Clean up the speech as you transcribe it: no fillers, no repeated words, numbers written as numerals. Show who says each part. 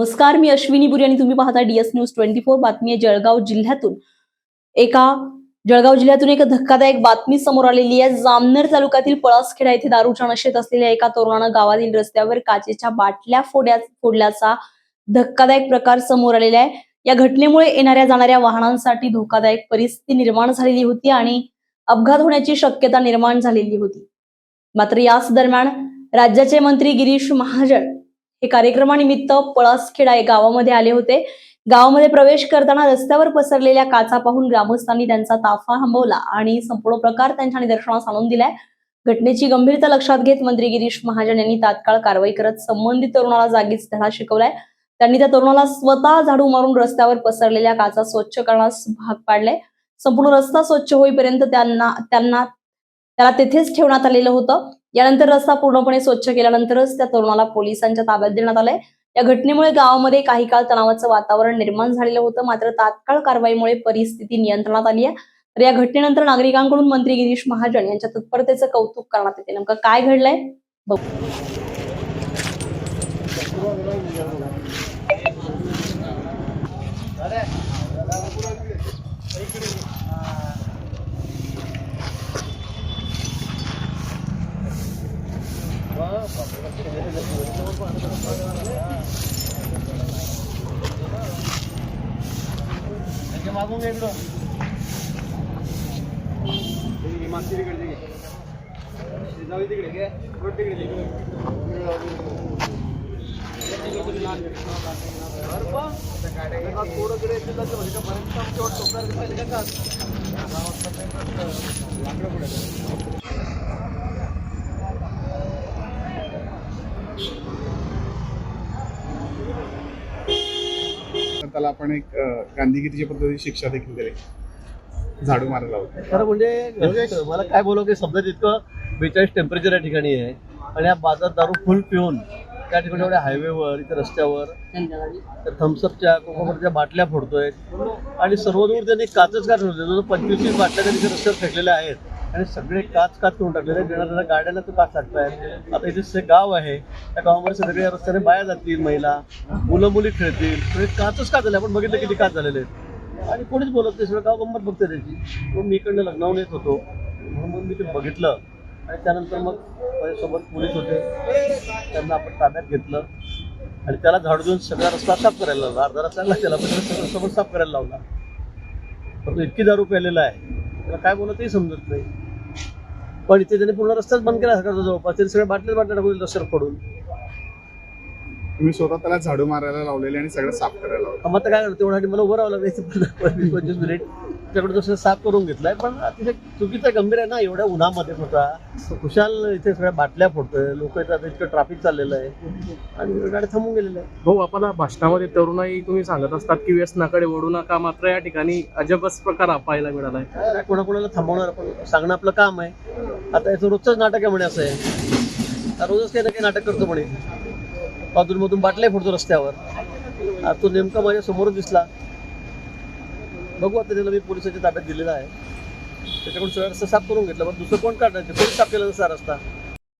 Speaker 1: नमस्कार, मी अश्विनी बुरी आणि तुम्ही पाहता DS न्यूज 24. बातमी आहे जळगाव जिल्ह्यातून. एक धक्कादायक बातमी समोर आलेली आहे. जामनेर तालुक्यातील पळसखेडा येथे दारूच्या नशेत असलेल्या एका तरुणानं गावातील रस्त्यावर काचेच्या बाटल्या फोडल्याचा धक्कादायक प्रकार समोर आलेला आहे. या घटनेमुळे येणाऱ्या जाणाऱ्या वाहनांसाठी धोकादायक परिस्थिती निर्माण झालेली होती आणि अपघात होण्याची शक्यता निर्माण झालेली होती. मात्र याच दरम्यान राज्याचे मंत्री गिरीश महाजन हे कार्यक्रमानिमित्त पळसखेडा या गावामध्ये आले होते. गावामध्ये प्रवेश करताना रस्त्यावर पसरलेल्या काचा पाहून ग्रामस्थांनी त्यांचा ताफा थांबवला आणि संपूर्ण प्रकार त्यांच्या निदर्शनास आणून दिलाय. घटनेची गंभीरता लक्षात घेत मंत्री गिरीश महाजन यांनी तात्काळ कारवाई करत संबंधित तरुणाला जागीच धडा शिकवलाय. त्यांनी त्या तरुणाला स्वतः झाडू मारून रस्त्यावर पसरलेल्या काचा स्वच्छ करण्यास भाग पाडले. संपूर्ण रस्ता स्वच्छ होईपर्यंत त्याला तेथेच ठेवण्यात आलेलं होतं. यानंतर रस्ता पूर्णपणे स्वच्छ केल्यानंतरच त्या तरुणाला पोलिसांच्या ताब्यात देण्यात आलंय. या घटनेमुळे गावामध्ये काही काळ तणावाचं वातावरण निर्माण झालेलं होतं. मात्र तात्काळ कारवाईमुळे परिस्थिती नियंत्रणात आली आहे. तर या घटनेनंतर नागरिकांकडून मंत्री गिरीश महाजन यांच्या तत्परतेचं कौतुक करण्यात येते. नेमकं काय घडलंय बघू.
Speaker 2: मागून घे इकडं मागची तिकडे जाऊ तिकडे घे रोड तिकडे
Speaker 3: त्याला आपण एक गांधीगिरीच्या पद्धतीची शिक्षा देखील दिली, झाडू मारायला होते.
Speaker 2: खरं म्हणजे मला काय बोलावं की समजा इतकं 42 टेम्परेचर या ठिकाणी आहे आणि या बाजारात दारू फुल पिऊन त्या ठिकाणी एवढ्या हायवेवर इथे रस्त्यावर थम्सअपच्या कोकोमरच्या बाटल्या फोडतोय आणि सर्वदूर त्यांनी काचच का ठेवले. जवळ 25 बाटल्या त्यांनी रस्त्यावर फेकलेल्या आहेत आणि सगळे काच करून टाकलेले. येणाऱ्या गाड्यांना तो काच टाकतायत. आता इथे गाव आहे, त्या गावामध्ये सगळे या रस्त्याने बाया जातील, महिला मुलं मुली खेळतील, सगळे काचच का झाले. आपण बघितलं किती काच झालेले आहेत आणि कोणीच बोलत नाही. सगळं गाव गंमत बघते त्याची. मग मी इकडनं लग्नावून येत होतो म्हणून मी ते बघितलं आणि त्यानंतर मग माझ्यासोबत पोलीस होते, त्यांना आपण ताब्यात घेतलं आणि त्याला झाडू देऊन सगळा रस्ता साफ करायला लावला. अर्धा रस्ता लागला त्याला, पण सगळं सोबत साफ करायला लावला. पण इतकी दारू प्यालेला आहे त्याला काय बोलतही समजत नाही. पण इथे त्याने पूर्ण रस्ताच बंद केला सरकारचा जवळपास. त्याने सगळ्या बाटल्या टाकून रस्त्यावर पडून.
Speaker 3: तुम्ही स्वतः त्याला झाडू मारायला लावलेले आणि सगळं साफ करायला लावलं.
Speaker 2: मग काय करतो तेवढ्यासाठी मला उभं राहावं लागलं 25 मिनिट. त्याकडे दुसरं साफ करून घेतलाय. पण अतिशय चुकीचं गंभीर आहे ना, एवढ्या उन्हामध्ये होता खुशाल इथे सगळ्या बाटल्या फोडतोय. लोक येतात, इतकं ट्रॅफिक चाललेलं आहे आणि गाड्या थांबून गेलेल्या आहे.
Speaker 4: भाऊ, आपण भाषणामध्ये तरुणाई तुम्ही सांगत असतात की व्यसनाकडे वळू नका, मात्र या ठिकाणी अजबच प्रकार पाहायला मिळाला आहे.
Speaker 2: काय कोणाकोणाला थांबवणार, आपण सांगणं आपलं काम आहे. आता याचं रोजचंच नाटक आहे म्हणे, असं आहे रोजच काही ना काही नाटक करतो म्हणे. मधून बाटल्या फोडतो रस्त्यावर. तो नेमका माझ्या समोर दिसला. बघू आता त्याला मी पोलिसांच्या ताब्यात दिलेला आहे. त्याच्याकडून सगळा रस्ता साफ करून घेतला. पण दुसरं कोण काढायचं, कोण साफ केला रस्ता.